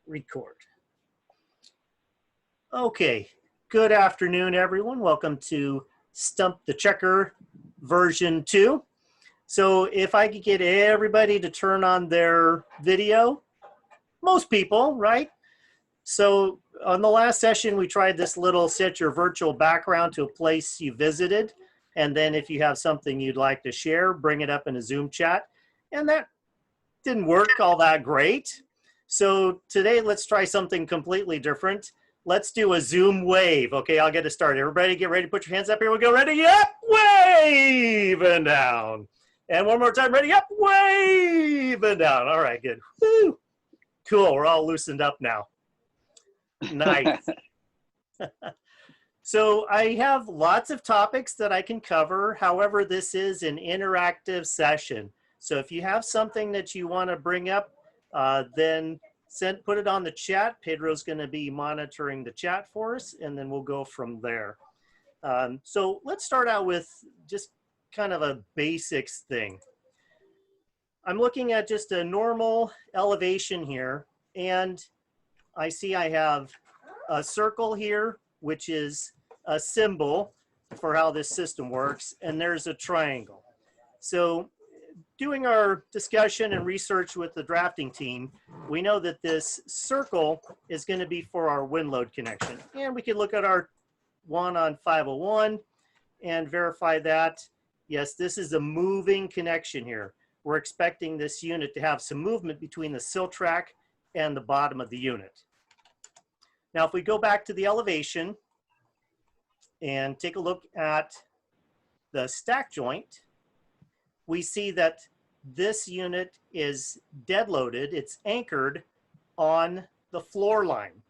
Record. Okay, good afternoon, everyone. Welcome to Stump the Checker version 2. So if I could get everybody to turn on their video, most people, right? So on the last session, we tried this little set your virtual background to a place you visited. And then if you have something you'd like to share, bring it up in a Zoom chat. And that didn't work all that great. So today, let's try something completely different. Let's do a Zoom wave. Okay, I'll get it started. Everybody get ready to put your hands up. Here we go. Ready? Yep, wave and down. And one more time. Ready? Up, wave and down. All right, good. Woo. Cool, we're all loosened up now. Nice. So I have lots of topics that I can cover. However, this is an interactive session. So if you have something that you want to bring up, then put it on the chat. Pedro's going to be monitoring the chat for us, and then we'll go from there. So let's start out with just kind of a basics thing. I'm looking at just a normal elevation here, and I see I have a circle here, which is a symbol for how this system works, and there's a triangle. So doing our discussion and research with the drafting team, we know that this circle is going to be for our wind load connection. And we can look at our one on 501 and verify that. Yes, this is a moving connection here. We're expecting this unit to have some movement between the sill track and the bottom of the unit. Now, if we go back to the elevation and take a look at the stack joint, we see that this unit is dead loaded. It's anchored on the floor line.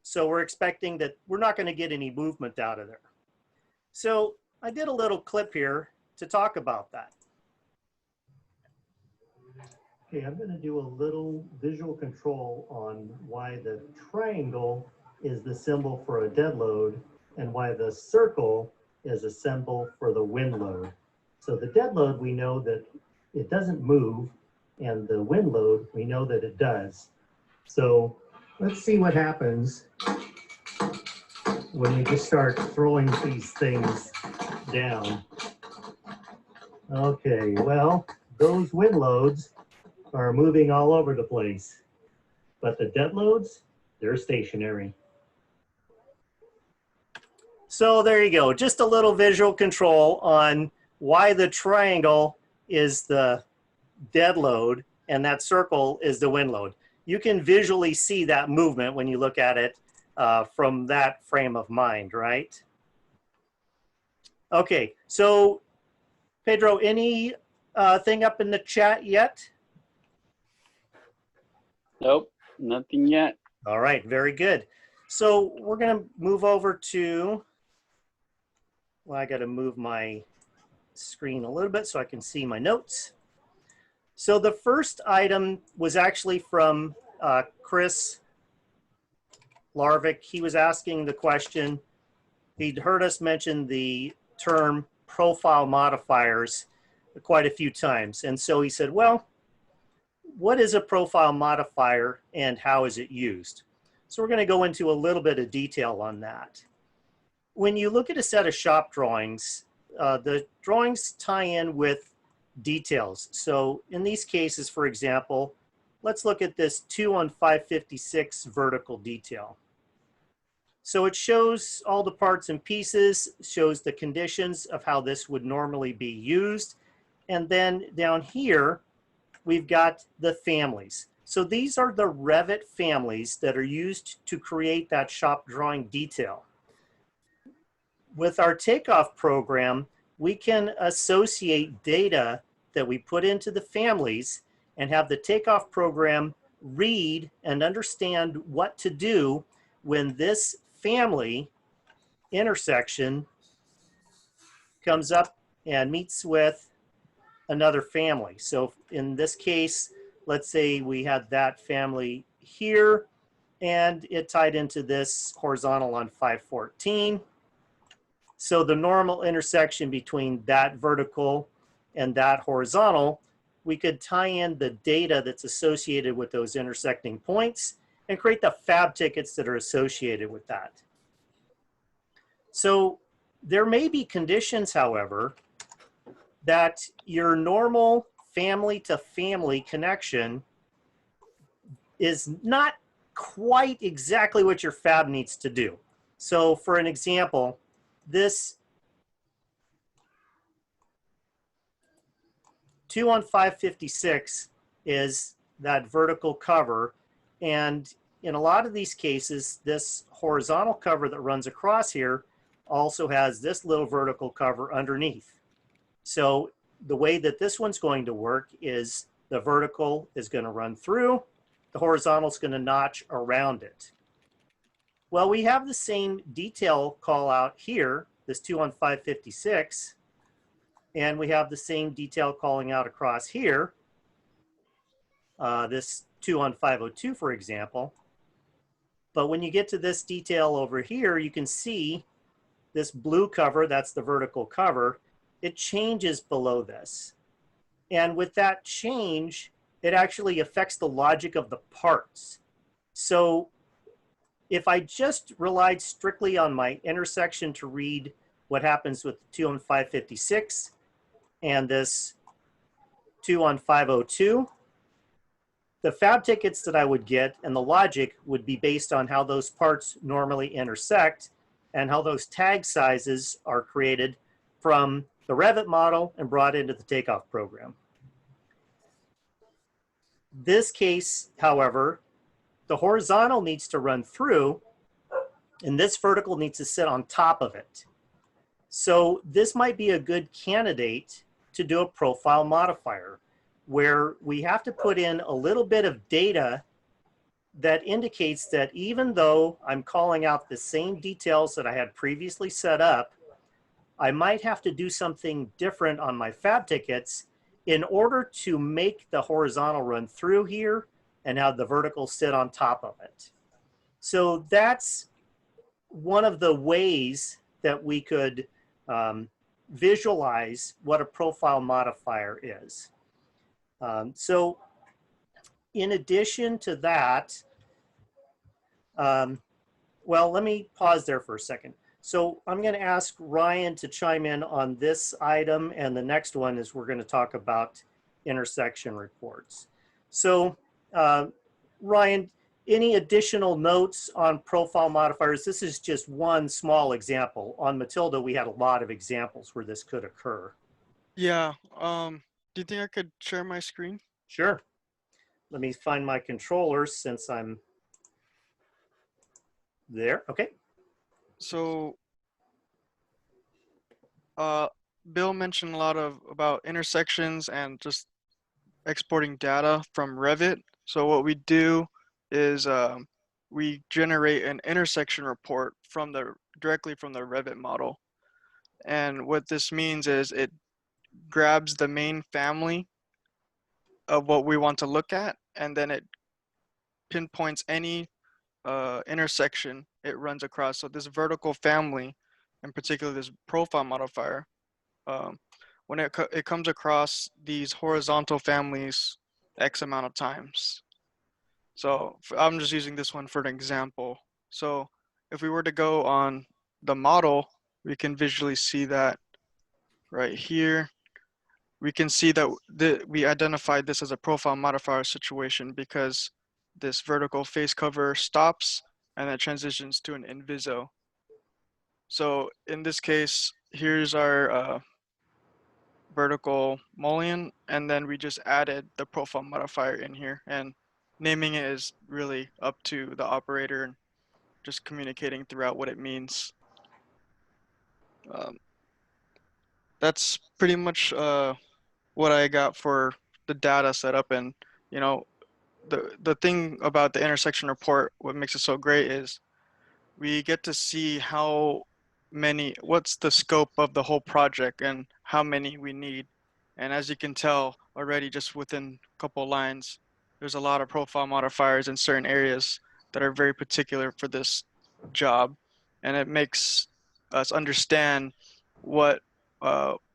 So we're expecting that we're not going to get any movement out of there. So I did a little clip here to talk about that. Okay, I'm going to do a little visual control on why the triangle is the symbol for a dead load and why the circle is a symbol for the wind load. So the dead load, we know that it doesn't move, and the wind load, we know that it does. So let's see what happens when we just start throwing these things down. Okay, well, those wind loads are moving all over the place, but the dead loads, they're stationary. So there you go, just a little visual control on why the triangle is the dead load and that circle is the wind load. You can visually see that movement when you look at it from that frame of mind, right? Okay, so Pedro, any thing up in the chat yet? Nope, nothing yet. All right, very good. So we're gonna move over to, well, I gotta move my screen a little bit so I can see my notes. So the first item was actually from Chris Larvick. He was asking the question, he'd heard us mention the term profile modifiers quite a few times. And so he said, well, what is a profile modifier and how is it used? So we're going to go into a little bit of detail on that. When you look at a set of shop drawings, the drawings tie in with details. So in these cases, for example, let's look at this 2 on 556 vertical detail. So it shows all the parts and pieces, shows the conditions of how this would normally be used. And then down here, we've got the families. So these are the Revit families that are used to create that shop drawing detail. With our takeoff program, we can associate data that we put into the families and have the takeoff program read and understand what to do when this family intersection comes up and meets with another family. So in this case, let's say we had that family here and it tied into this horizontal on 514. So the normal intersection between that vertical and that horizontal, we could tie in the data that's associated with those intersecting points and create the fab tickets that are associated with that. So there may be conditions, however, that your normal family to family connection is not quite exactly what your fab needs to do. So for an example, this 2 on 556 is that vertical cover. And in a lot of these cases, this horizontal cover that runs across here also has this little vertical cover underneath. So the way that this one's going to work is the vertical is going to run through, the horizontal is going to notch around it. Well, we have the same detail call out here, this 2 on 556, and we have the same detail calling out across here, this 2 on 502, for example. But when you get to this detail over here, you can see this blue cover, that's the vertical cover, it changes below this. And with that change, it actually affects the logic of the parts. So if I just relied strictly on my intersection to read what happens with 2 on 556 and this 2 on 502, the fab tickets that I would get and the logic would be based on how those parts normally intersect and how those tag sizes are created from the Revit model and brought into the takeoff program. This case, however, the horizontal needs to run through and this vertical needs to sit on top of it. So this might be a good candidate to do a profile modifier where we have to put in a little bit of data that indicates that even though I'm calling out the same details that I had previously set up, I might have to do something different on my fab tickets in order to make the horizontal run through here and have the vertical sit on top of it. So that's one of the ways that we could visualize what a profile modifier is. So in addition to that, well, let me pause there for a second. So I'm going to ask Ryan to chime in on this item, and the next one is we're going to talk about intersection reports. So Ryan, any additional notes on profile modifiers? This is just one small example. On Matilda, we had a lot of examples where this could occur. Yeah. Do you think I could share my screen? Sure. Let me find my controllers since I'm there. Okay. So, Bill mentioned a lot about intersections and just exporting data from Revit. So what we do is we generate an intersection report directly from the Revit model. And what this means is it grabs the main family of what we want to look at, and then it pinpoints any intersection it runs across. So this vertical family, in particular this profile modifier, when it comes across these horizontal families X amount of times. So I'm just using this one for an example. So if we were to go on the model, we can visually see that right here. We can see that we identified this as a profile modifier situation because this vertical face cover stops and then transitions to an inviso. So in this case, here's our vertical mullion, and then we just added the profile modifier in here, and naming it is really up to the operator and just communicating throughout what it means. That's pretty much what I got for the data setup. And you know, the thing about the intersection report, what makes it so great is we get to see what's the scope of the whole project and how many we need. And as you can tell already, just within a couple lines, there's a lot of profile modifiers in certain areas that are very particular for this job. And it makes us understand where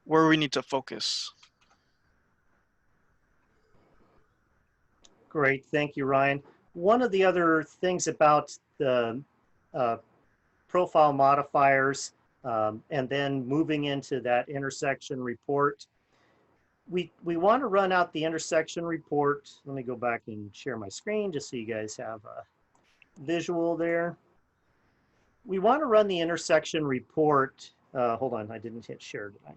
we need to focus. Great. Thank you, Ryan. one of the other things about the uh, profile modifiers and then moving into that intersection report, we want to run out the intersection report. Let me go back and share my screen just so you guys have a visual there. We want to run the intersection report. Hold on, I didn't hit share, did I?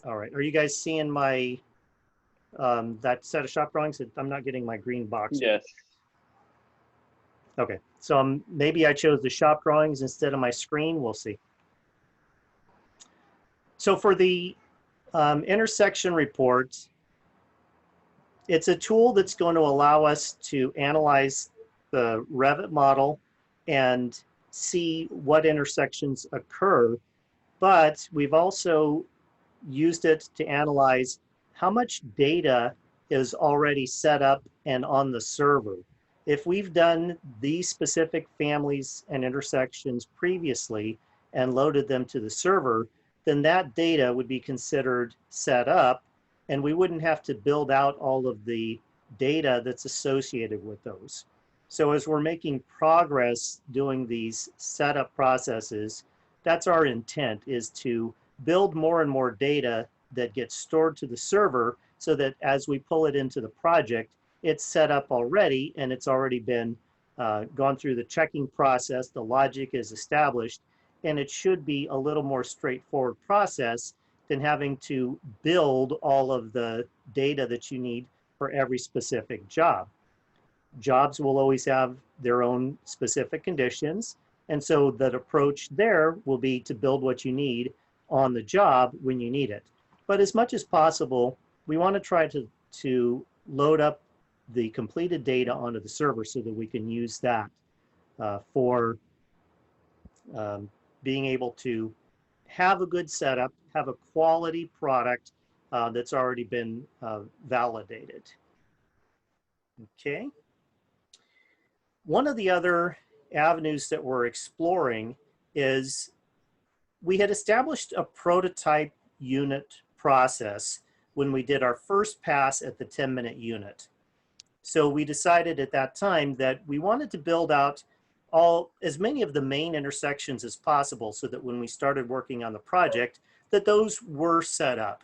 All right, are you guys seeing my, that set of shop drawings? I'm not getting my green box. Yes. Okay, so maybe I chose the shop drawings instead of my screen, we'll see. So for the intersection report, it's a tool that's going to allow us to analyze the Revit model and see what intersections occur, but we've also used it to analyze how much data is already set up and on the server. If we've done these specific families and intersections previously and loaded them to the server, then that data would be considered set up, and we wouldn't have to build out all of the data that's associated with those. So as we're making progress doing these setup processes, that's our intent, is to build more and more data that gets stored to the server so that as we pull it into the project, it's set up already and it's already been gone through the checking process, the logic is established, and it should be a little more straightforward process than having to build all of the data that you need for every specific job. Jobs will always have their own specific conditions, and so that approach there will be to build what you need on the job when you need it. But as much as possible, we want to try to load up the completed data onto the server so that we can use that for being able to have a good setup, have a quality product that's already been validated. Okay. One of the other avenues that we're exploring is we had established a prototype unit process when we did our first pass at the 10-minute unit. So we decided at that time that we wanted to build out as many of the main intersections as possible so that when we started working on the project, that those were set up.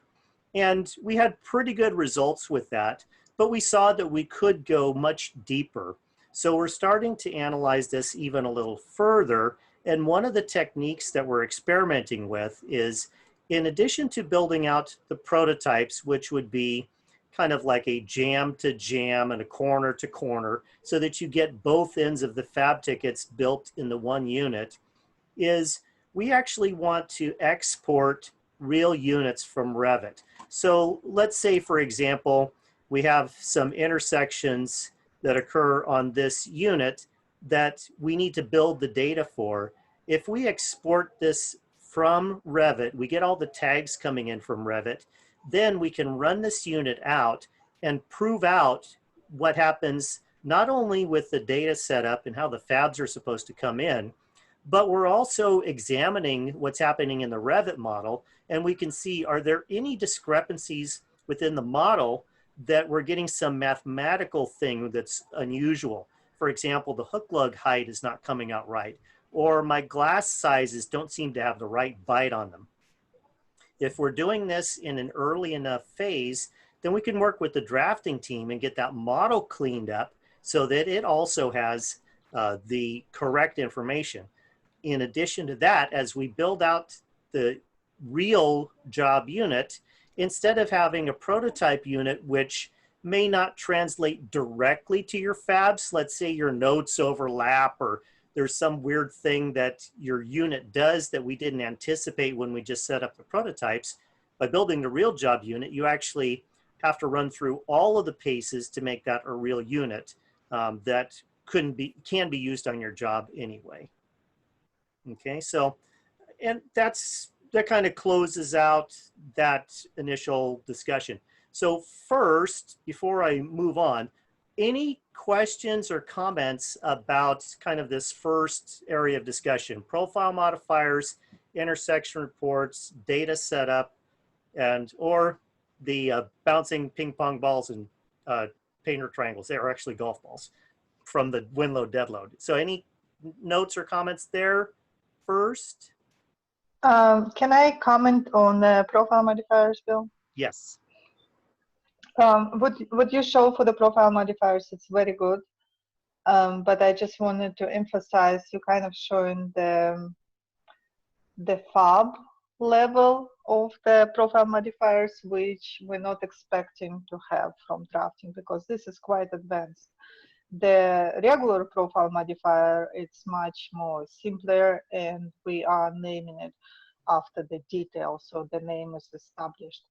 And we had pretty good results with that, but we saw that we could go much deeper. So we're starting to analyze this even a little further. And one of the techniques that we're experimenting with is, in addition to building out the prototypes, which would be kind of like a jam to jam and a corner to corner so that you get both ends of the fab tickets built in the one unit, is we actually want to export real units from Revit. So let's say, for example, we have some intersections that occur on this unit that we need to build the data for. If we export this from Revit, we get all the tags coming in from Revit, then we can run this unit out and prove out what happens not only with the data setup and how the fabs are supposed to come in, but we're also examining what's happening in the Revit model, and we can see, are there any discrepancies within the model that we're getting some mathematical thing that's unusual. For example, the hook lug height is not coming out right, or my glass sizes don't seem to have the right bite on them. If we're doing this in an early enough phase, then we can work with the drafting team and get that model cleaned up so that it also has the correct information. In addition to that, as we build out the real job unit, instead of having a prototype unit which may not translate directly to your fabs, let's say your notes overlap or there's some weird thing that your unit does that we didn't anticipate when we just set up the prototypes. By building the real job unit, you actually have to run through all of the paces to make that a real unit that can be used on your job anyway. Okay, so, and that kind of closes out that initial discussion. So first, before I move on, any questions or comments about kind of this first area of discussion? Profile modifiers, intersection reports, data setup, or the bouncing ping pong balls and painter triangles. They are actually golf balls from the wind load, dead load. So any notes or comments there first? Can I comment on the profile modifiers, Bill? Yes. What you show for the profile modifiers, it's very good. But I just wanted to emphasize you kind of showing the fab level of the profile modifiers, which we're not expecting to have from drafting because this is quite advanced. The regular profile modifier, it's much more simpler, and we are naming it after the detail, so the name is established.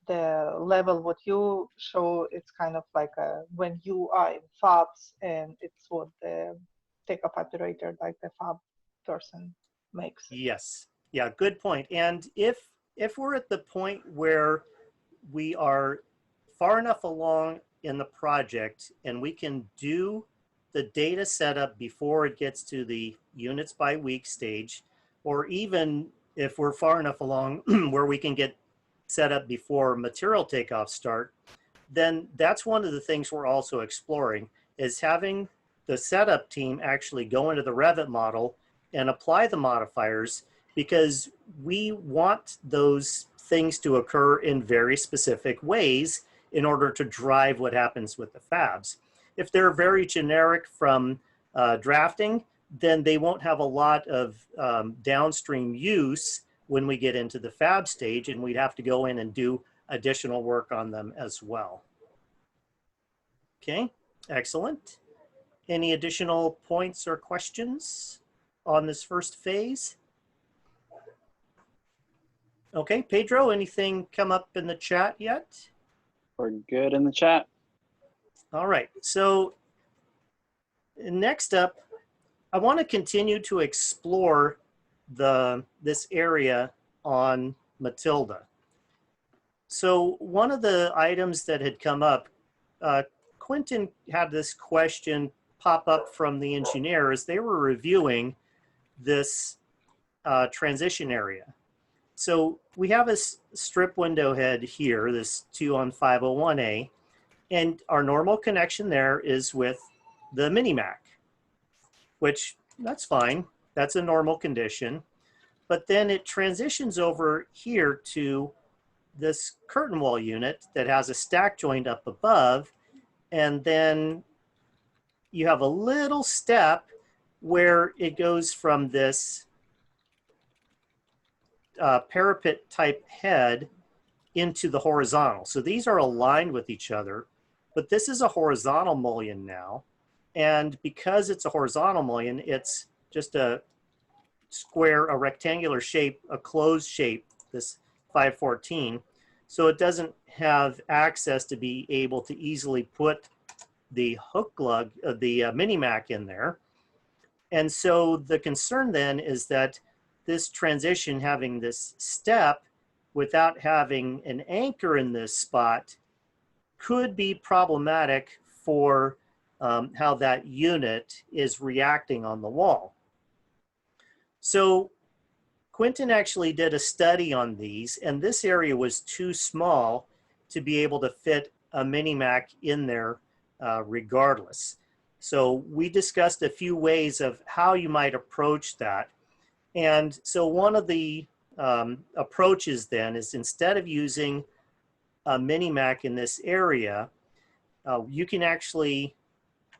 The level what you show, it's kind of like when you are in fabs, and it's what the takeoff operator, like the fab person, makes. Yes. Yeah, good point. And if we're at the point where we are far enough along in the project and we can do the data setup before it gets to the units by week stage, or even if we're far enough along where we can get set up before material takeoff start, then that's one of the things we're also exploring, is having the setup team actually go into the Revit model and apply the modifiers, because we want those things to occur in very specific ways in order to drive what happens with the fabs. If they're very generic from drafting, then they won't have a lot of downstream use when we get into the fab stage, and we'd have to go in and do additional work on them as well. Okay, excellent. Any additional points or questions on this first phase? Okay, Pedro, anything come up in the chat yet? We're good in the chat. All right, so next up, I want to continue to explore this area on Matilda. So one of the items that had come up, Quentin had this question pop up from the engineer as they were reviewing this transition area. So we have a strip window head here, this 2 on 501A, and our normal connection there is with the Mini-Mac, which that's fine. That's a normal condition. But then it transitions over here to this curtain wall unit that has a stack joint up above, and then you have a little step where it goes from this parapet type head into the horizontal. So these are aligned with each other, but this is a horizontal mullion now. And because it's a horizontal mullion, it's just a square, a rectangular shape, a closed shape, this 514. So it doesn't have access to be able to easily put the hook lug, the Mini-Mac in there. And so the concern then is that this transition, having this step without having an anchor in this spot, could be problematic for how that unit is reacting on the wall. So Quentin actually did a study on these, and this area was too small to be able to fit a Mini-Mac in there regardless. So we discussed a few ways of how you might approach that. And so one of the approaches then is, instead of using a Mini-Mac in this area, you can actually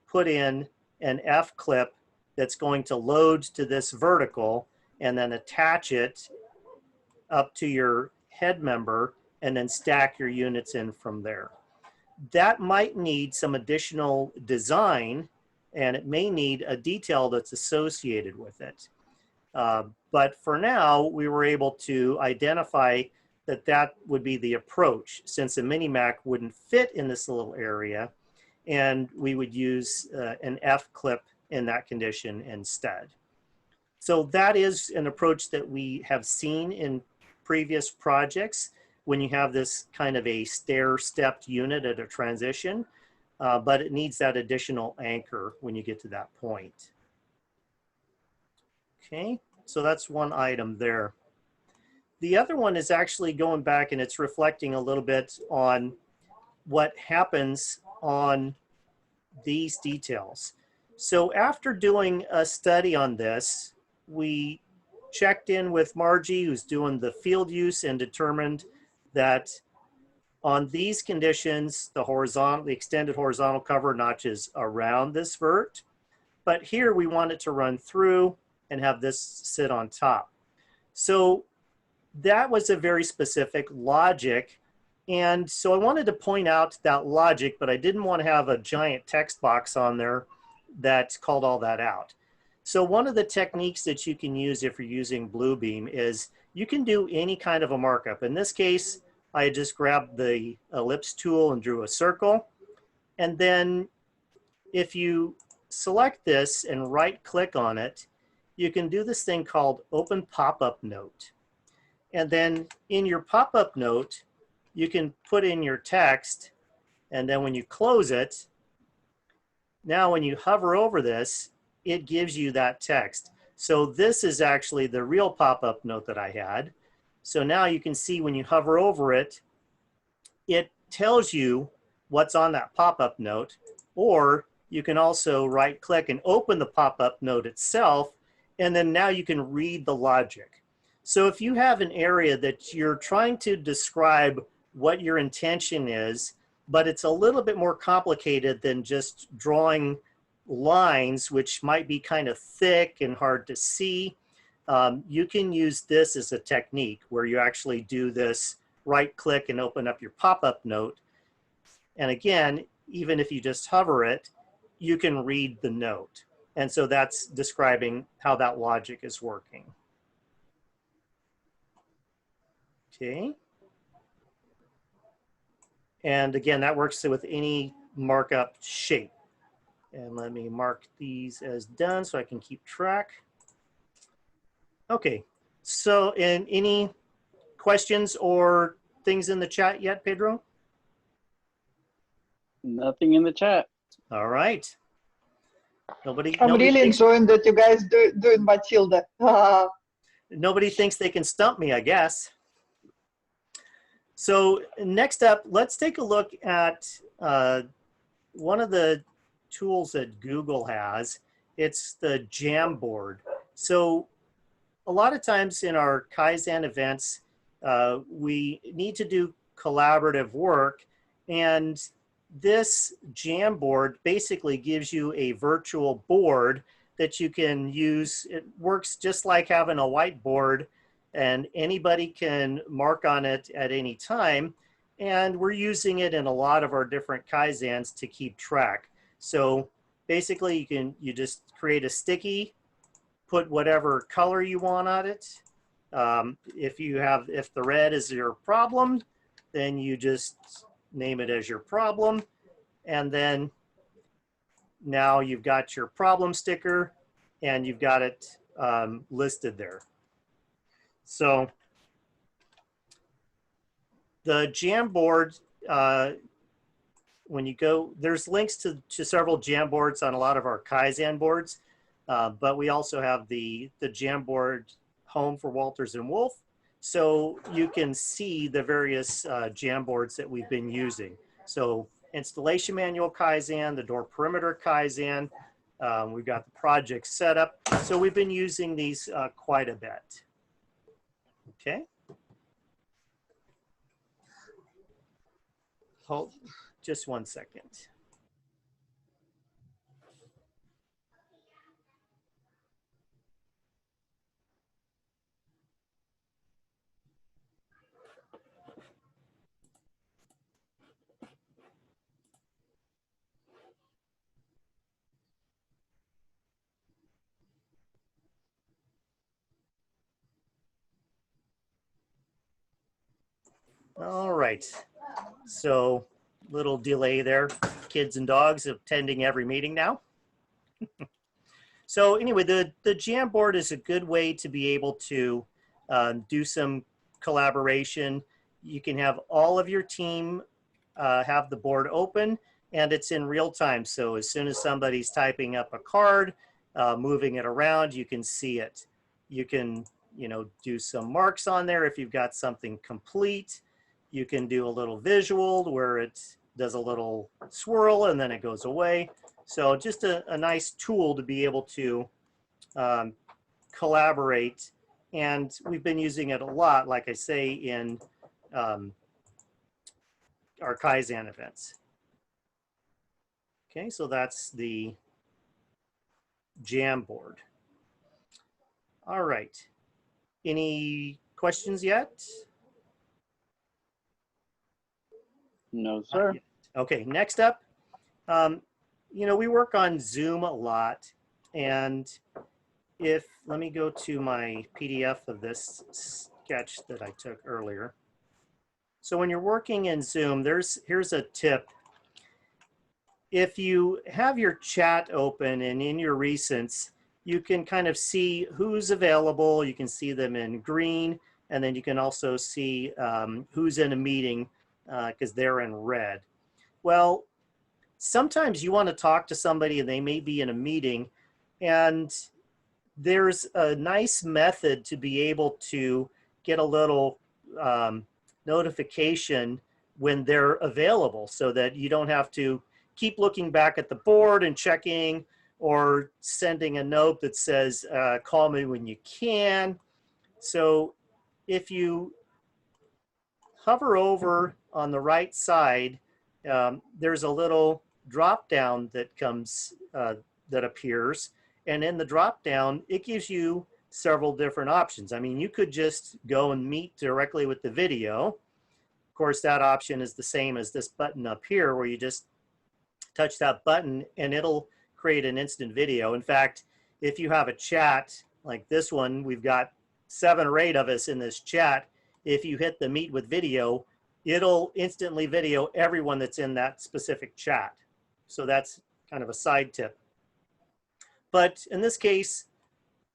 put in an F-clip that's going to load to this vertical and then attach it up to your head member and then stack your units in from there. That might need some additional design, and it may need a detail that's associated with it. But for now, we were able to identify that that would be the approach, since a Mini-Mac wouldn't fit in this little area, and we would use an F-clip in that condition instead. So that is an approach that we have seen in previous projects when you have this kind of a stair-stepped unit at a transition, but it needs that additional anchor when you get to that point. Okay, so that's one item there. the other one is actually going back and it's reflecting a little bit on what happens on these details. So after doing a study on this, we checked in with Margie, who's doing the field use, and determined that on these conditions, the extended horizontal cover notches around this vert, but here we want it to run through and have this sit on top. So that was a very specific logic. And so I wanted to point out that logic, but I didn't want to have a giant text box on there that called all that out. So one of the techniques that you can use if you're using Bluebeam is you can do any kind of a markup. In this case, I just grabbed the ellipse tool and drew a circle. And then if you select this and right click on it, you can do this thing called Open Pop-Up Note. And then in your pop-up note, you can put in your text, and then when you close it, now when you hover over this, it gives you that text. So this is actually the real pop-up note that I had. So now you can see when you hover over it, it tells you what's on that pop-up note, or you can also right-click and open the pop-up note itself, and then now you can read the logic. So if you have an area that you're trying to describe what your intention is, but it's a little bit more complicated than just drawing lines, which might be kind of thick and hard to see, you can use this as a technique where you actually do this right click and open up your pop-up note. And again, even if you just hover it, you can read the note. And so that's describing how that logic is working. Okay. And again, that works with any markup shape. And let me mark these as done so I can keep track. Okay, so any questions or things in the chat yet, Pedro? Nothing in the chat. All right. Nobody really thinks, enjoying that you guys doing Matilda. nobody thinks they can stump me, I guess. So next up, let's take a look at one of the tools that Google has. It's the Jamboard. So a lot of times in our Kaizen events, we need to do collaborative work, and this Jamboard basically gives you a virtual board that you can use. It works just like having a whiteboard, and anybody can mark on it at any time. And we're using it in a lot of our different Kaizens to keep track. So basically you just create a sticky, put whatever color you want on it. If the red is your problem, then you just name it as your problem. And then now you've got your problem sticker and you've got it listed there. So the Jamboard, when you go, there's links to several Jamboards on a lot of our Kaizen boards, but we also have the Jamboard home for Walters and Wolf. So you can see the various Jamboards that we've been using. So installation manual Kaizen, the door perimeter Kaizen, we've got the project setup. So we've been using these quite a bit. Okay. Hold just 1 second. All right, so little delay there. Kids and dogs attending every meeting now. So anyway, the Jamboard is a good way to be able to do some collaboration. You can have all of your team have the board open, and it's in real time. So as soon as somebody's typing up a card, moving it around, you can see it. You can you know, do some marks on there. If you've got something complete, you can do a little visual where it does a little swirl and then it goes away. So just a nice tool to be able to collaborate. And we've been using it a lot, like I say, in our Kaizen events. Okay, so that's the Jamboard. All right. Any questions yet? No, sir. Okay, next up, you know, we work on Zoom a lot. And let me go to my PDF of this sketch that I took earlier. So when you're working in Zoom, here's a tip. If you have your chat open and in your recents, you can kind of see who's available. You can see them in green, and then you can also see who's in a meeting because they're in red. Well, sometimes you want to talk to somebody and they may be in a meeting, and there's a nice method to be able to get a little notification when they're available so that you don't have to keep looking back at the board and checking or sending a note that says, call me when you can. So if you hover over on the right side, there's a little drop down that comes, that appears. And in the drop down, it gives you several different options. I mean, you could just go and meet directly with the video. Of course, that option is the same as this button up here where you just touch that button and it'll create an instant video. In fact, if you have a chat like this one, we've got 7 or 8 of us in this chat. If you hit the meet with video, it'll instantly video everyone that's in that specific chat. So that's kind of a side tip. But in this case,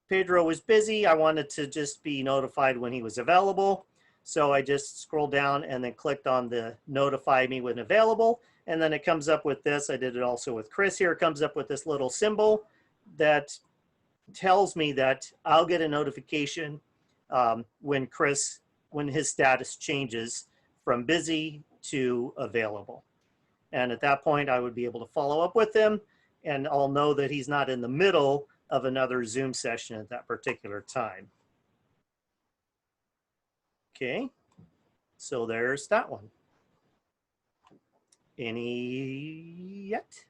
Pedro was busy. I wanted to just be notified when he was available. So I just scrolled down and then clicked on the notify me when available. And then it comes up with this. I did it also with Chris here. It comes up with this little symbol that tells me that I'll get a notification when his status changes from busy to available. And at that point, I would be able to follow up with him and I'll know that he's not in the middle of another Zoom session at that particular time. Okay, so there's that one. Any yet?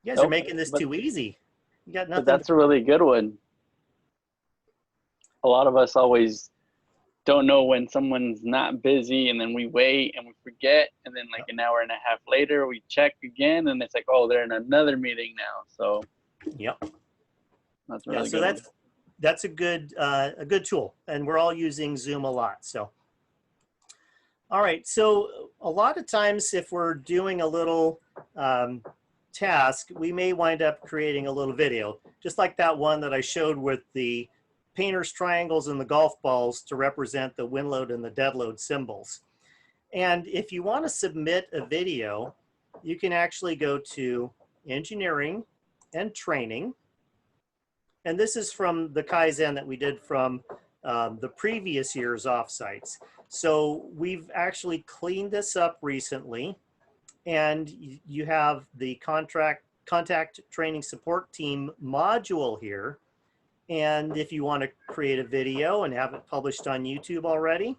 You guys are making this too easy. You got nothing. But that's a really good one. A lot of us always don't know when someone's not busy, and then we wait and we forget, and then like an hour and a half later we check again, and it's like, oh, they're in another meeting now. So yep, that's really so good. That's a good tool, and we're all using Zoom a lot. So, all right. So a lot of times, if we're doing a little task, we may wind up creating a little video, just like that one that I showed with the painter's triangles and the golf balls to represent the wind load and the dead load symbols. And if you want to submit a video, you can actually go to engineering and training. And this is from the Kaizen that we did from the previous year's offsites. So we've actually cleaned this up recently, and you have the contact training support team module here. And if you want to create a video and have it published on YouTube already,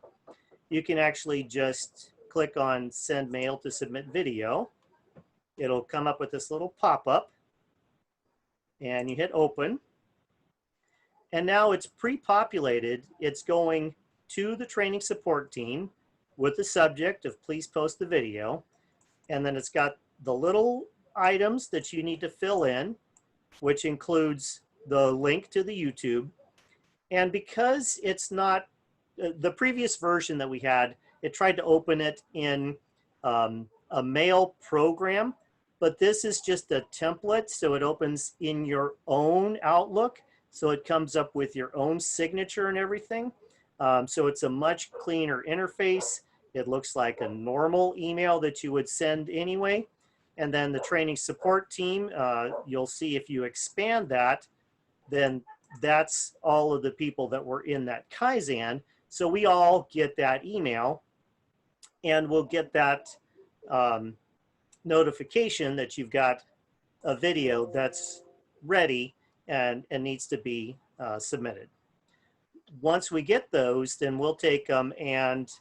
you can actually just click on send mail to submit video. It'll come up with this little pop-up and you hit open. And now it's pre-populated. It's going to the training support team with the subject of please post the video. And then it's got the little items that you need to fill in, which includes the link to the YouTube. And because it's not the previous version that we had, it tried to open it in a mail program, but this is just a template. So it opens in your own Outlook. So it comes up with your own signature and everything. So it's a much cleaner interface. It looks like a normal email that you would send anyway. And then the training support team, you'll see if you expand that, then that's all of the people that were in that Kaizen. So we all get that email, and we'll get that notification that you've got a video that's ready and needs to be submitted. Once we get those, then we'll take them and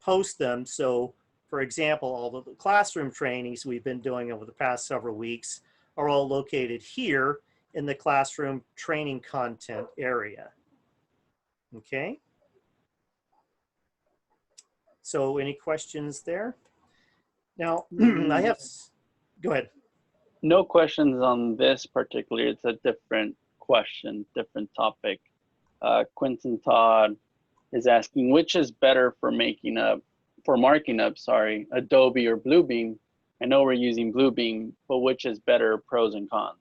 post them. So for example, all of the classroom trainings we've been doing over the past several weeks are all located here in the classroom training content area. Okay. So any questions there? Now, I have, go ahead. No questions on this particular. It's a different question, different topic. Quentin Todd is asking, which is better for marking up, Adobe or Bluebeam? I know we're using Bluebeam, but which is better, pros and cons?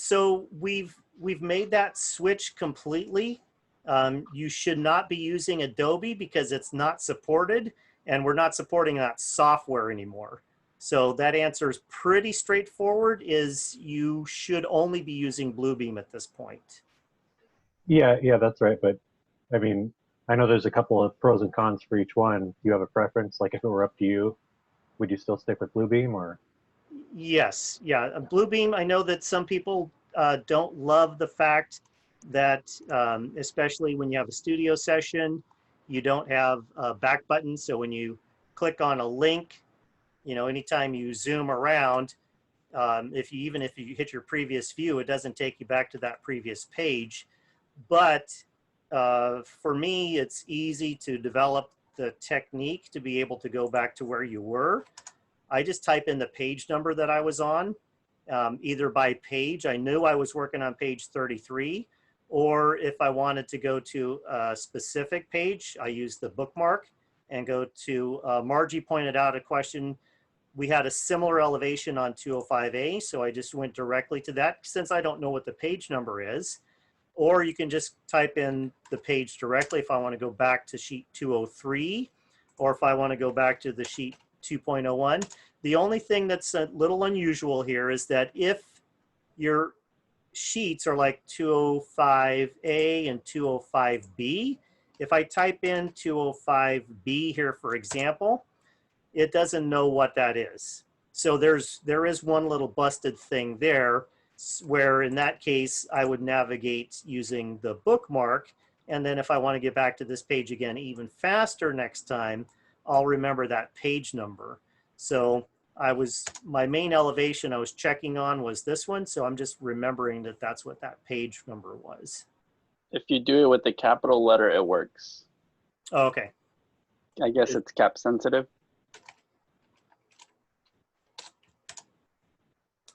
So we've made that switch completely. You should not be using Adobe because it's not supported, and we're not supporting that software anymore. So that answer is pretty straightforward, is you should only be using Bluebeam at this point. Yeah, that's right. But I mean, I know there's a couple of pros and cons for each one. Do you have a preference? Like if it were up to you, would you still stick with Bluebeam or? Yes, yeah. Bluebeam, I know that some people don't love the fact that, especially when you have a studio session, you don't have a back button. So when you click on a link, you know, anytime you zoom around, even if you hit your previous view, it doesn't take you back to that previous page. But for me, it's easy to develop the technique to be able to go back to where you were. I just type in the page number that I was on, either by page. I knew I was working on page 33, or if I wanted to go to a specific page, I use the bookmark and go to, Margie pointed out a question. We had a similar elevation on 205A, so I just went directly to that since I don't know what the page number is. Or you can just type in the page directly if I want to go back to sheet 203, or if I want to go back to the sheet 2.01. The only thing that's a little unusual here is that if your sheets are like 205A and 205B, if I type in 205B here, for example, it doesn't know what that is. So there is one little busted thing there, where in that case, I would navigate using the bookmark. And then if I want to get back to this page again even faster next time, I'll remember that page number. So my main elevation I was checking on was this one. So I'm just remembering that that's what that page number was. If you do it with the capital letter, it works. Oh, okay. I guess it's cap sensitive.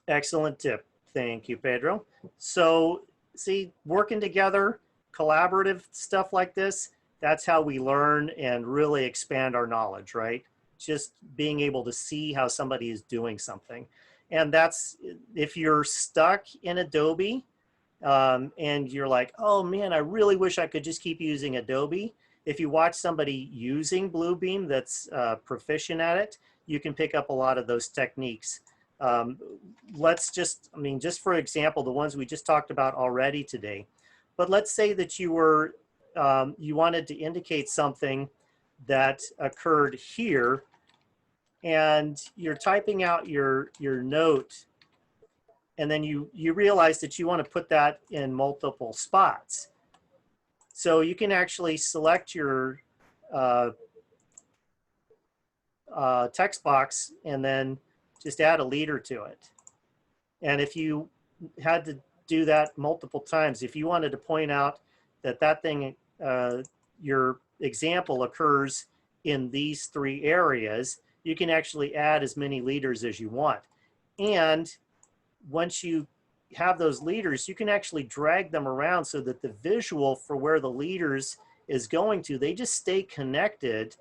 Excellent tip. Thank you, Pedro. So see, working together, collaborative stuff like this, that's how we learn and really expand our knowledge, right? Just being able to see how somebody is doing something. And that's, if you're stuck in Adobe and you're like, oh man, I really wish I could just keep using Adobe. If you watch somebody using Bluebeam that's proficient at it, you can pick up a lot of those techniques. Let's just, I mean, just for example, the ones we just talked about already today, but let's say that you were, you wanted to indicate something that occurred here, and you're typing out your note, and then you realize that you want to put that in multiple spots. So you can actually select your text box and then just add a leader to it. And if you had to do that multiple times, if you wanted to point out that that thing, your example occurs in these three areas, you can actually add as many leaders as you want. And once you have those leaders, you can actually drag them around so that the visual for where the leaders is going to, they just stay connected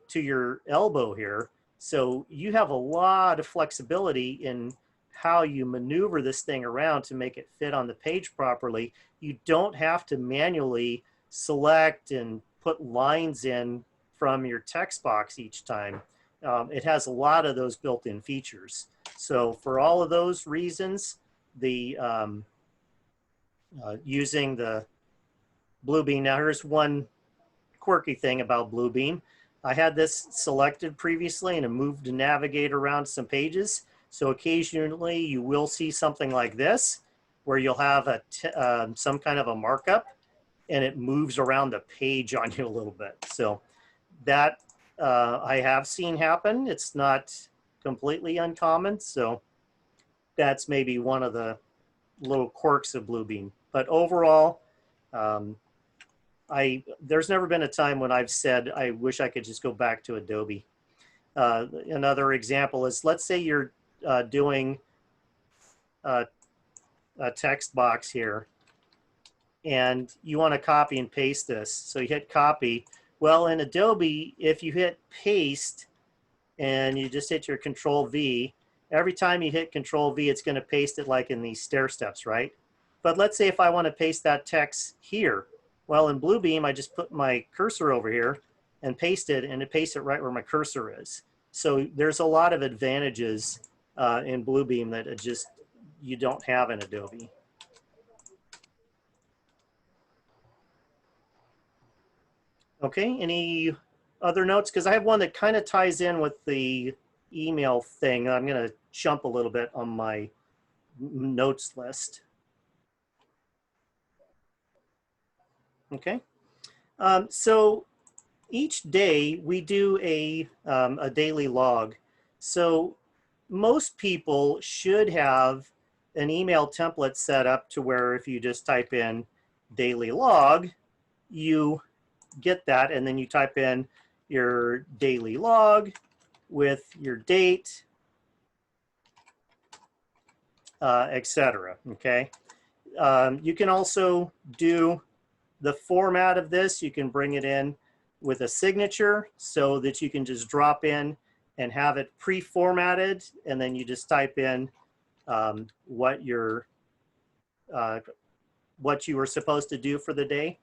to your elbow here. So you have a lot of flexibility in how you maneuver this thing around to make it fit on the page properly. You don't have to manually select and put lines in from your text box each time. It has a lot of those built-in features. So for all of those reasons, the using the Bluebeam. Now here's one quirky thing about Bluebeam. I had this selected previously and it moved to navigate around some pages. So occasionally you will see something like this where you'll have some kind of a markup and it moves around the page on you a little bit. So that I have seen happen. It's not completely uncommon. So that's maybe one of the little quirks of Bluebeam. But overall, there's never been a time when I've said, I wish I could just go back to Adobe. Another example is, let's say you're doing a text box here and you want to copy and paste this. So you hit copy. Well, in Adobe, if you hit paste and you just hit your Control V, every time you hit Control V, it's going to paste it like in these stair steps, right? But let's say if I want to paste that text here. Well, in Bluebeam, I just put my cursor over here and paste it, and it pastes it right where my cursor is. So there's a lot of advantages in Bluebeam that you don't have in Adobe. Okay, any other notes? Because I have one that kind of ties in with the email thing. I'm going to jump a little bit on my notes list. Okay, so each day we do a daily log. So most people should have an email template set up to where if you just type in daily log, you get that, and then you type in your daily log with your date, etc. Okay. You can also do the format of this. You can bring it in with a signature so that you can just drop in and have it pre-formatted, and then you just type in what you were supposed to do for the day.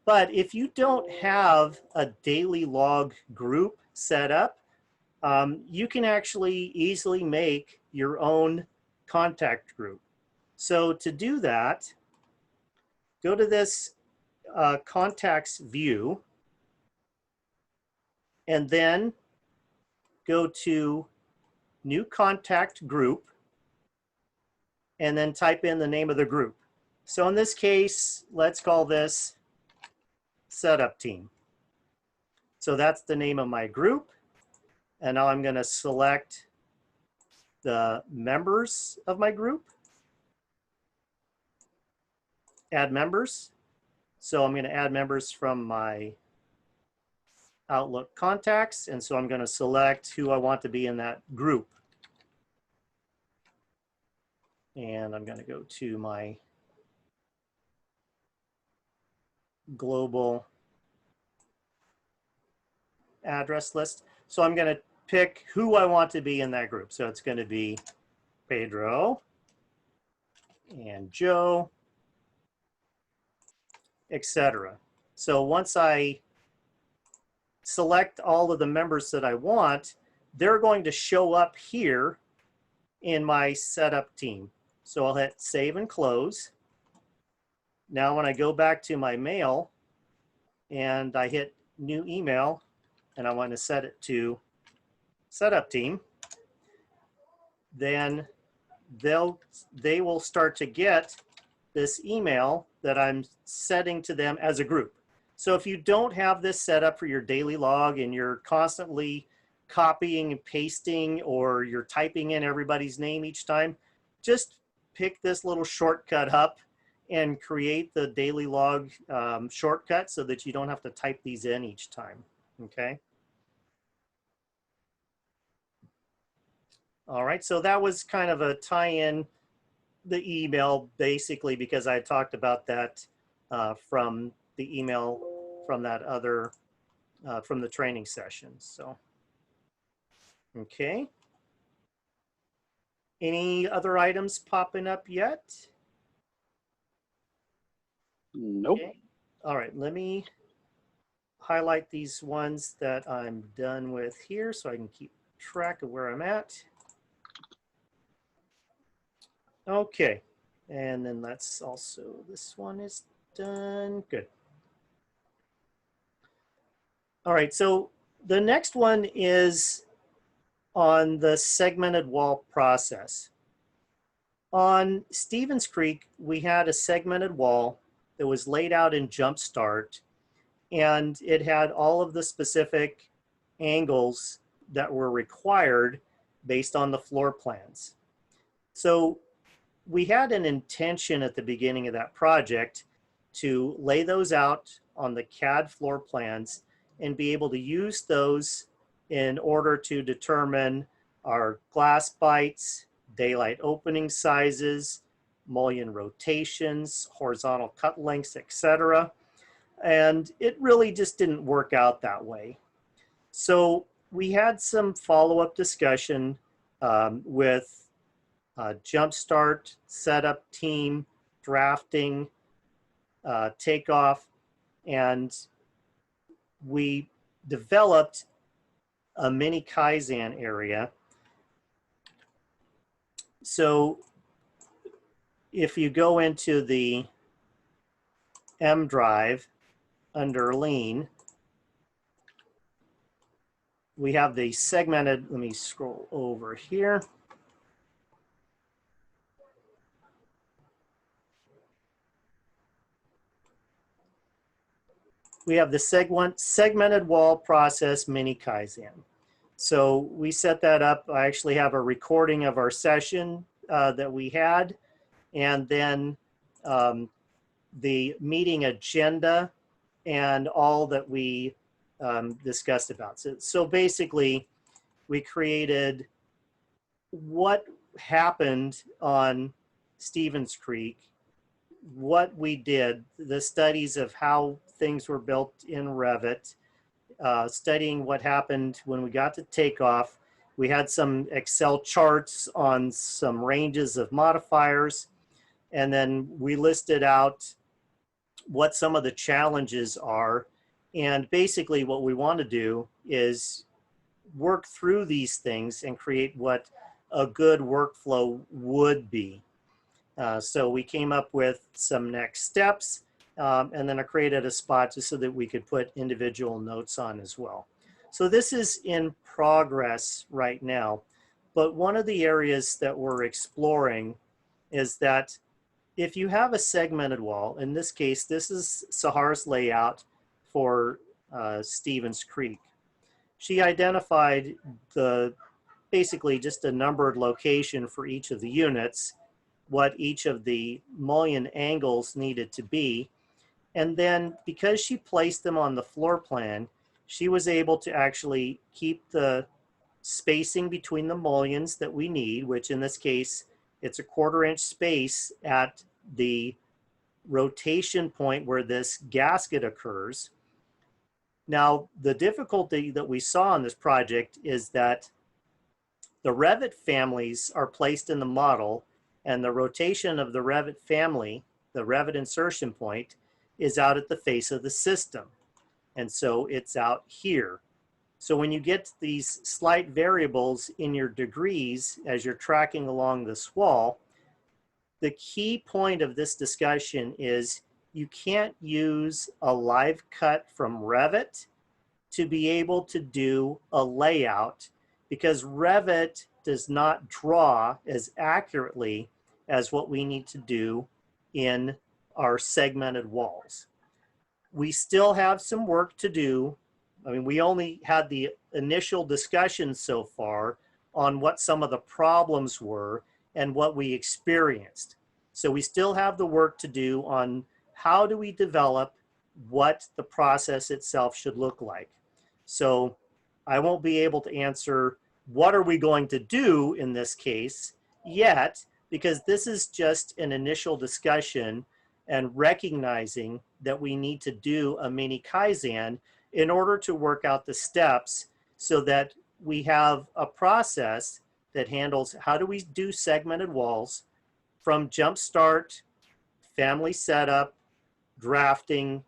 But if you don't have a daily log group set up, you can actually easily make your own contact group. So to do that, go to this contacts view, and then go to new contact group, and then type in the name of the group. So in this case, let's call this setup team. So that's the name of my group. And now I'm going to select the members of my group, add members. So I'm going to add members from my Outlook contacts. And so I'm going to select who I want to be in that group. And I'm going to go to my global address list. So I'm going to pick who I want to be in that group. So it's going to be Pedro and Joe, etc. So once I select all of the members that I want, they're going to show up here in my setup team. So I'll hit save and close. Now when I go back to my mail and I hit new email and I want to set it to setup team, then they will start to get this email that I'm setting to them as a group. So if you don't have this set up for your daily log and you're constantly copying and pasting, or you're typing in everybody's name each time, just pick this little shortcut up and create the daily log shortcut so that you don't have to type these in each time. Okay. All right, so that was kind of a tie-in the email, basically, because I talked about that from the email from that other, from the training session. So, okay. Any other items popping up yet? Nope. Okay. All right, let me highlight these ones that I'm done with here so I can keep track of where I'm at. Okay, And then let's also, this one is done. Good. All right, so the next one is on the segmented wall process. On Stevens Creek, we had a segmented wall that was laid out in Jumpstart, and it had all of the specific angles that were required based on the floor plans. So we had an intention at the beginning of that project to lay those out on the CAD floor plans and be able to use those in order to determine our glass bites, daylight opening sizes, mullion rotations, horizontal cut lengths, etc. And it really just didn't work out that way. So we had some follow-up discussion with Jumpstart, setup team, drafting, takeoff, and we developed a mini Kaizen area. So if you go into the M drive under lean, we have the segmented, let me scroll over here. We have the segmented wall process mini Kaizen. So we set that up. I actually have a recording of our session that we had, and then the meeting agenda and all that we discussed about. So basically, we created what happened on Stevens Creek, what we did, the studies of how things were built in Revit, studying what happened when we got to takeoff. We had some Excel charts on some ranges of modifiers, and then we listed out what some of the challenges are. And basically what we want to do is work through these things and create what a good workflow would be. So we came up with some next steps, and then I created a spot just so that we could put individual notes on as well. So this is in progress right now, but one of the areas that we're exploring is that if you have a segmented wall, in this case, this is Sahara's layout for Stevens Creek. She identified basically just a numbered location for each of the units, what each of the mullion angles needed to be. And then because she placed them on the floor plan, she was able to actually keep the spacing between the mullions that we need, which in this case, it's a 1/4 inch space at the rotation point where this gasket occurs. Now, the difficulty that we saw on this project is that the Revit families are placed in the model, and the rotation of the Revit family, the Revit insertion point, is out at the face of the system. And so it's out here. So when you get these slight variables in your degrees as you're tracking along this wall, the key point of this discussion is you can't use a live cut from Revit to be able to do a layout, because Revit does not draw as accurately as what we need to do in our segmented walls. We still have some work to do. I mean, we only had the initial discussion so far on what some of the problems were and what we experienced. So we still have the work to do on how do we develop what the process itself should look like. So I won't be able to answer what are we going to do in this case yet, because this is just an initial discussion and recognizing that we need to do a mini Kaizen in order to work out the steps so that we have a process that handles how do we do segmented walls from Jumpstart, family setup, drafting,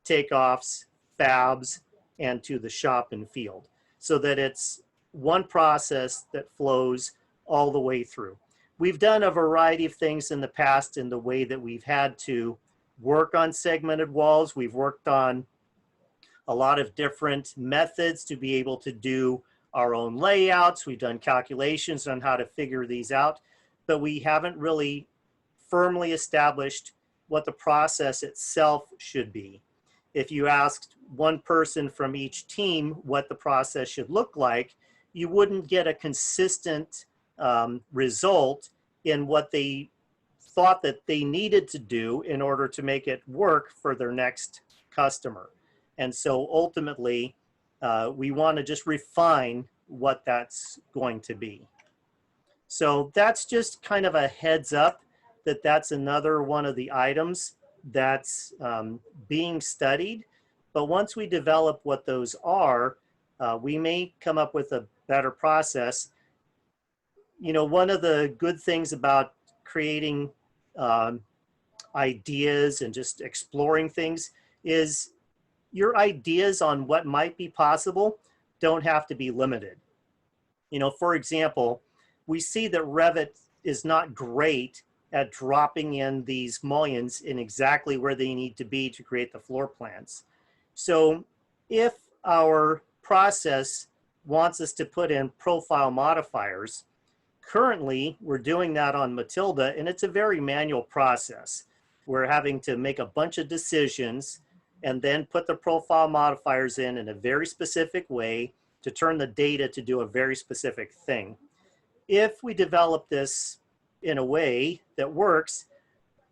takeoffs, fabs, and to the shop and field, so that it's one process that flows all the way through. we've done a variety of things in the past in the way that we've had to work on segmented walls. We've worked on a lot of different methods to be able to do our own layouts. We've done calculations on how to figure these out, but we haven't really firmly established what the process itself should be. If you asked one person from each team what the process should look like, you wouldn't get a consistent result in what they thought that they needed to do in order to make it work for their next customer. And so ultimately, we want to just refine what that's going to be. So that's just kind of a heads up that that's another one of the items that's being studied. But once we develop what those are, we may come up with a better process. You know, one of the good things about creating ideas and just exploring things is your ideas on what might be possible don't have to be limited. You know, for example, we see that Revit is not great at dropping in these mullions in exactly where they need to be to create the floor plans. So if our process wants us to put in profile modifiers, currently we're doing that on Matilda, and it's a very manual process. We're having to make a bunch of decisions and then put the profile modifiers in a very specific way to turn the data to do a very specific thing. If we develop this in a way that works,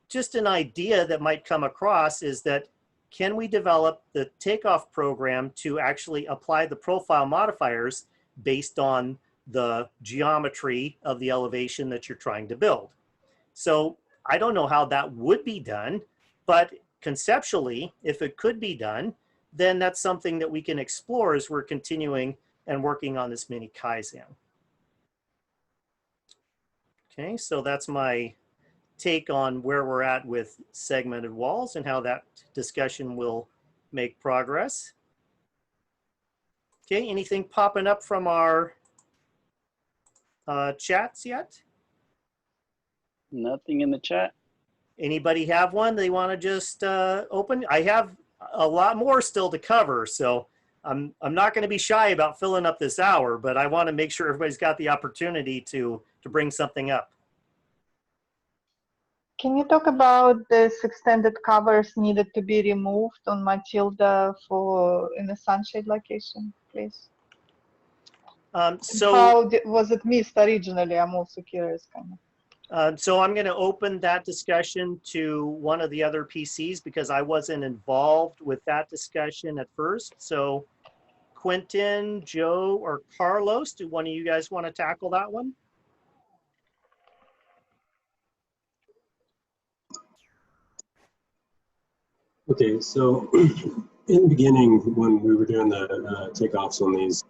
just an idea that might come across is that, can we develop the takeoff program to actually apply the profile modifiers based on the geometry of the elevation that you're trying to build? So I don't know how that would be done, but conceptually, if it could be done, then that's something that we can explore as we're continuing and working on this mini Kaizen. Okay, so that's my take on where we're at with segmented walls and how that discussion will make progress. Okay, anything popping up from our chats yet? Nothing in the chat. Anybody have one they want to just open? I have a lot more still to cover, so I'm not going to be shy about filling up this hour, but I want to make sure everybody's got the opportunity to bring something up. Can you talk about this extended covers needed to be removed on Matilda for in the sunshade location, please? So how was it missed originally? I'm also curious, kind of. So I'm going to open that discussion to one of the other PCs because I wasn't involved with that discussion at first. So Quentin, Joe, or Carlos, do one of you guys want to tackle that one? Okay, so in the beginning, when we were doing the takeoffs on these,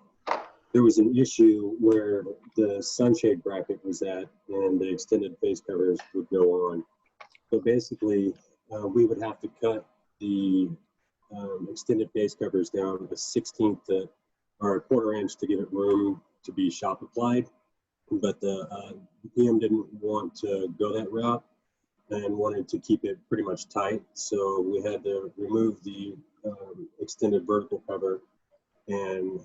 there was an issue where the sunshade bracket was at and the extended face covers would go on. So basically, we would have to cut the extended face covers down a 1/16 or a 1/4 inch to give it room to be shop applied. But the PM didn't want to go that route and wanted to keep it pretty much tight. So we had to remove the extended vertical cover and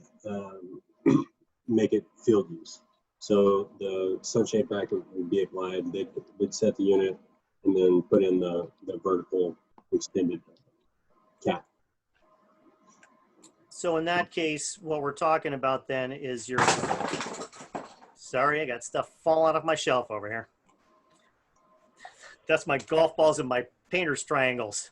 make it field use. So the sunshade bracket would be applied, they would set the unit and then put in the vertical extended cap. So in that case, what we're talking about then is your, sorry, I got stuff falling out of my shelf over here. That's my golf balls and my painter's triangles.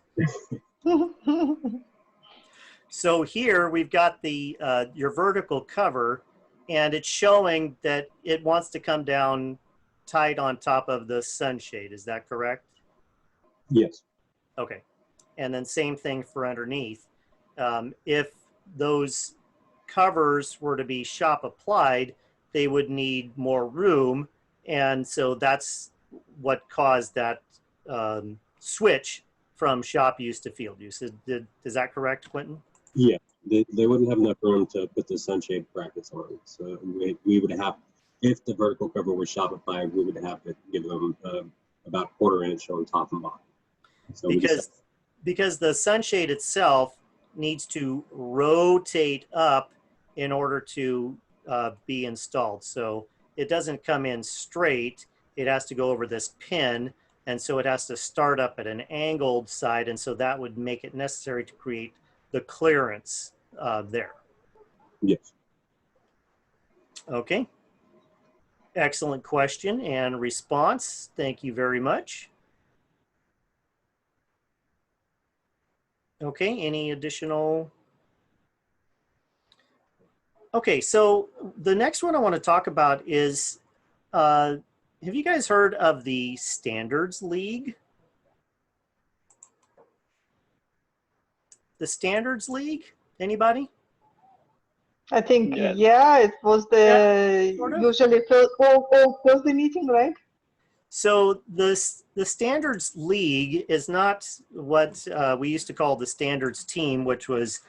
So here we've got the your vertical cover, and it's showing that it wants to come down tight on top of the sunshade. Is that correct? Yes. Okay. And then same thing for underneath. If those covers were to be shop applied, they would need more room. And so that's what caused that switch from shop use to field use. Is that correct, Quentin? Yeah, they wouldn't have enough room to put the sunshade brackets on. So we would have if the vertical cover was Shopify, we would have to give them about 1/4 inch on top and bottom. So because the sunshade itself needs to rotate up in order to be installed. So it doesn't come in straight. It has to go over this pin. And so it has to start up at an angled side. And so that would make it necessary to create the clearance there. Yes. Okay. Excellent question and response. Thank you very much. Okay, any additional? Okay, so the next one I want to talk about is, have you guys heard of the Standards League? The Standards League? Anybody? I think, Yeah. yeah, it was the sort of. usually first, was the meeting, right? So the Standards League is not what we used to call the Standards Team, which was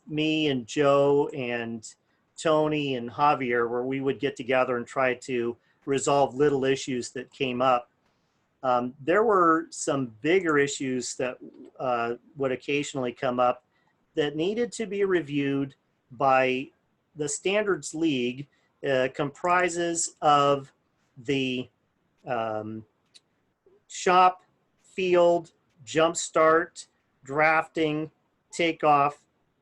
me and Joe and Tony and Javier, where we would get together and try to resolve little issues that came up. There were some bigger issues that would occasionally come up that needed to be reviewed by the Standards League. Comprises of the shop, field, jumpstart, drafting, takeoff,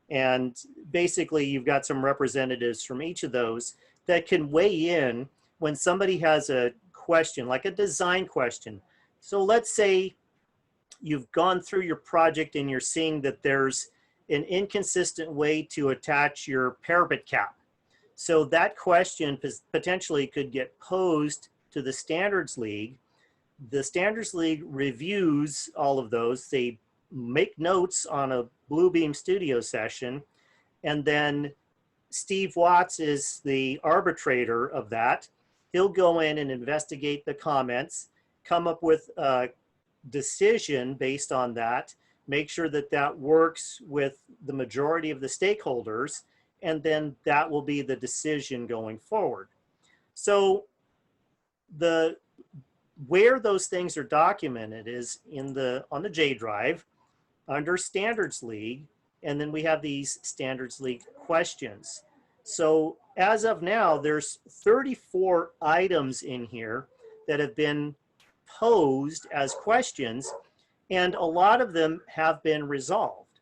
and basically you've got some representatives from each of those that can weigh in when somebody has a question, like a design question. So let's say you've gone through your project and you're seeing that there's an inconsistent way to attach your parapet cap. So that question potentially could get posed to the Standards League. The Standards League reviews all of those. They make notes on a Bluebeam Studio session, and then Steve Watts is the arbitrator of that. He'll go in and investigate the comments, come up with a decision based on that, make sure that that works with the majority of the stakeholders, and then that will be the decision going forward. So where those things are documented is on the J drive under Standards League, and then we have these Standards League questions. So as of now, there's 34 items in here that have been posed as questions, and a lot of them have been resolved.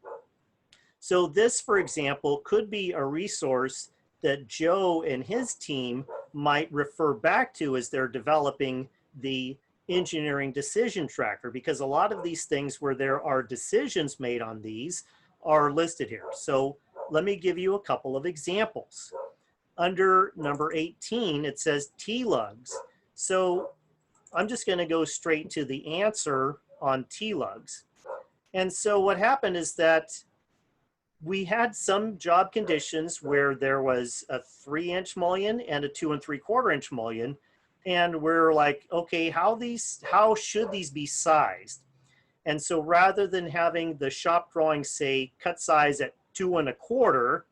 So this, for example, could be a resource that Joe and his team might refer back to as they're developing the engineering decision tracker, because a lot of these things where there are decisions made on these are listed here. So let me give you a couple of examples. Under number 18, it says T-lugs. So I'm just going to go straight to the answer on T-lugs. And so what happened is that we had some job conditions where there was a 3-inch mullion and a 2 3/4 inch mullion. And we're like, okay, how should these be sized? And so rather than having the shop drawing say cut size at 2 1/4,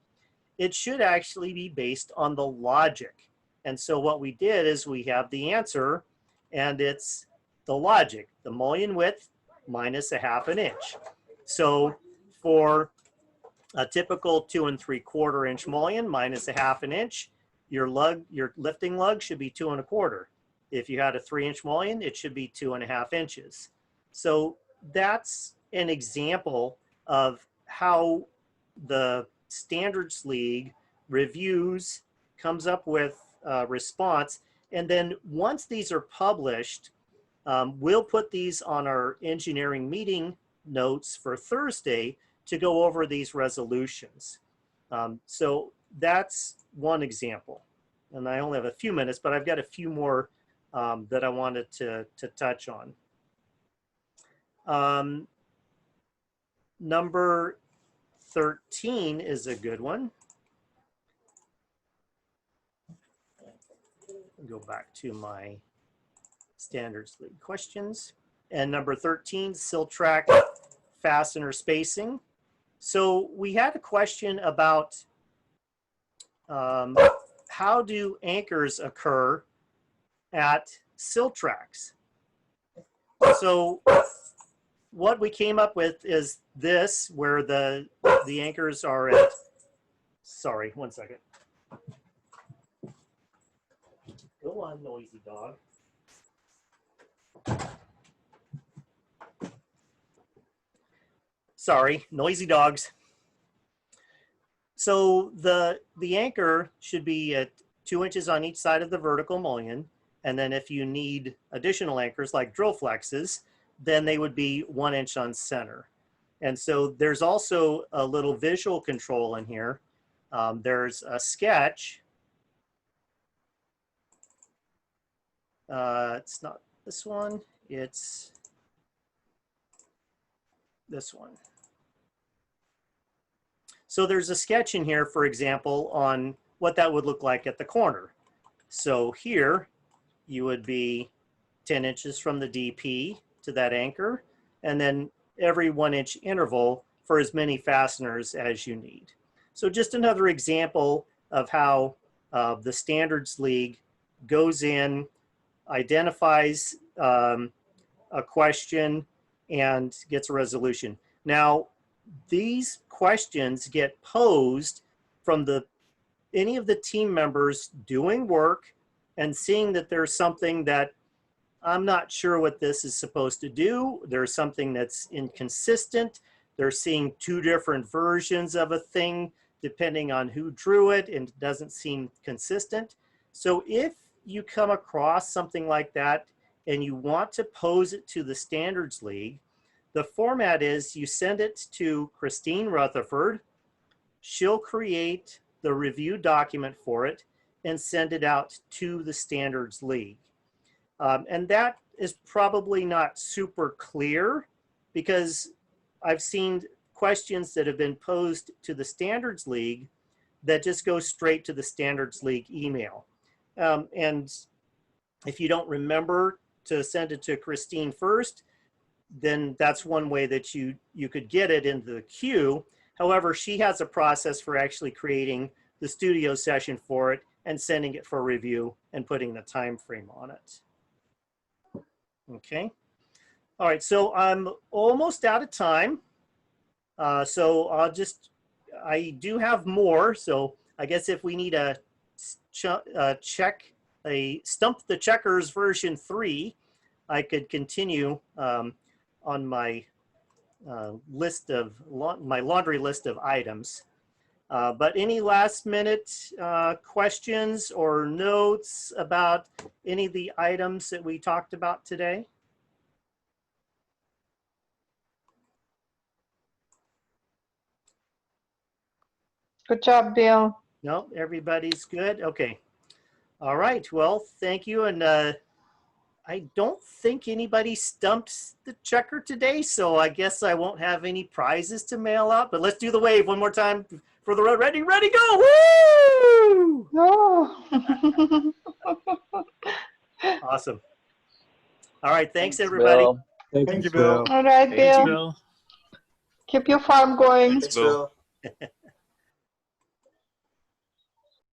it should actually be based on the logic. And so what we did is we have the answer, and it's the logic, the mullion width minus a 1/2 inch. So for a typical 2 3/4 inch mullion minus a 1/2 inch, your lifting lug should be 2 1/4. If you had a 3-inch mullion, it should be 2 1/2 inches. So that's an example of how the Standards League reviews, comes up with a response. And then once these are published, we'll put these on our engineering meeting notes for Thursday to go over these resolutions. So that's one example. And I only have a few minutes, but I've got a few more that I wanted to touch on. Number 13 is a good one. Go back to my Standards League questions. And number 13, sill track fastener spacing. So we had a question about how do anchors occur at silt tracks? So what we came up with is this, where the anchors are at, sorry, one second. Go on, noisy dog. Sorry, noisy dogs. So the anchor should be at 2 inches on each side of the vertical mullion. And then if you need additional anchors like drill flexes, then they would be 1 inch on center. And so there's also a little visual control in here. There's a sketch. It's not this one, it's this one. So there's a sketch in here, for example, on what that would look like at the corner. So here you would be 10 inches from the DP to that anchor, and then every 1 inch interval for as many fasteners as you need. So just another example of how the Standards League goes in, identifies a question, and gets a resolution. Now, these questions get posed from any of the team members doing work and seeing that there's something that I'm not sure what this is supposed to do. There's something that's inconsistent. They're seeing two different versions of a thing depending on who drew it, and it doesn't seem consistent. So if you come across something like that and you want to pose it to the Standards League, the format is you send it to Christine Rutherford. She'll create the review document for it and send it out to the Standards League. And that is probably not super clear, because I've seen questions that have been posed to the Standards League that just go straight to the Standards League email. And if you don't remember to send it to Christine first, then that's one way that you could get it into the queue. However, she has a process for actually creating the studio session for it and sending it for review and putting the time frame on it. Okay. All right, so I'm almost out of time. So I do have more. So I guess if we need a check, a Stump the Checkers version 3, I could continue on my list of my laundry list of items. But any last minute questions or notes about any of the items that we talked about today? Good job, Bill. No, everybody's good. Okay. All right. Well, thank you. And I don't think anybody stumps the checker today, so I guess I won't have any prizes to mail out. But let's do the wave one more time for the road. Ready, ready, go! Woo! Oh. Awesome. All right. Thanks everybody. Bill. Thank Thank you, you, Bill. All right, Thanks, Bill. Bill. Keep your farm going. Thanks, Bill.